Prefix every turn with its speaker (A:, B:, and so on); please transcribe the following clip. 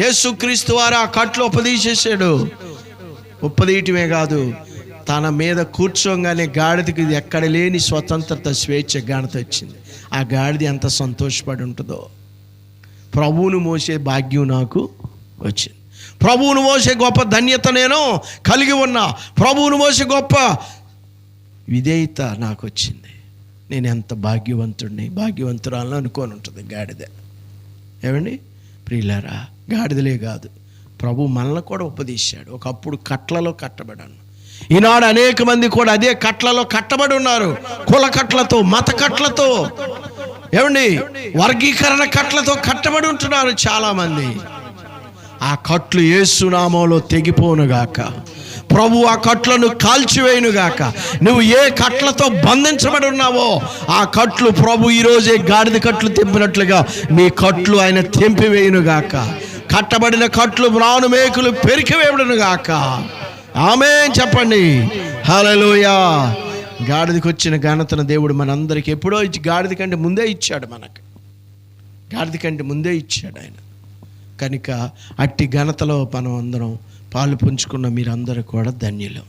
A: యేసుక్రీస్తు వారు ఆ కట్లు ఉపదేశించాడు. ఉపదేయటమే కాదు, తన మీద కూర్చోగానే గాడిదకి ఎక్కడ లేని స్వతంత్రత, స్వేచ్ఛ, ఘనత వచ్చింది. ఆ గాడిద ఎంత సంతోషపడి ఉంటుందో. ప్రభువును మోసే భాగ్యం నాకు వచ్చింది. ప్రభువును మోసే గొప్ప ధన్యత నేను కలిగి ఉన్నా. ప్రభువును మోసే గొప్ప విధేయత నాకు వచ్చింది. నేను ఎంత భాగ్యవంతుడిని, భాగ్యవంతురాలను అనుకోని ఉంటుంది గాడిద. ఏమండి ప్రియులారా, గాడిదలే కాదు, ప్రభు మనల్ని కూడా ఉపదేశాడు. ఒకప్పుడు కట్లలో కట్టబడాను. ఈనాడు అనేక మంది కూడా అదే కట్లలో కట్టబడి ఉన్నారు. కుల కట్లతో, మత కట్లతో, ఏమండి వర్గీకరణ కట్లతో కట్టబడి ఉంటున్నారు చాలామంది. ఆ కట్లు యేసు నామములో తెగిపోనుగాక. ప్రభు ఆ కట్లను కాల్చివేయునుగాక. నువ్వు ఏ కట్లతో బంధించబడి ఉన్నావో ఆ కట్లు ప్రభు ఈరోజే గాడిద కట్లు తెంపినట్లుగా మీ కట్లు ఆయన తెంపివేయునుగాక. కట్టబడిన కట్లు మ్రాను మేకులు పెరికివేయునుగాక. ఆమేన్ చెప్పండి. హల్లెలూయా. గాడిదకి వచ్చిన ఘనతను దేవుడు మనందరికీ ఎప్పుడో ఇచ్చి, గాడిద కంటే ముందే ఇచ్చాడు. మనకు గాడిద కంటే ముందే ఇచ్చాడు ఆయన. కనుక అట్టి ఘనతలో మనం అందరం పాలు పంచుకున్న మీరందరూ కూడా ధన్యులు.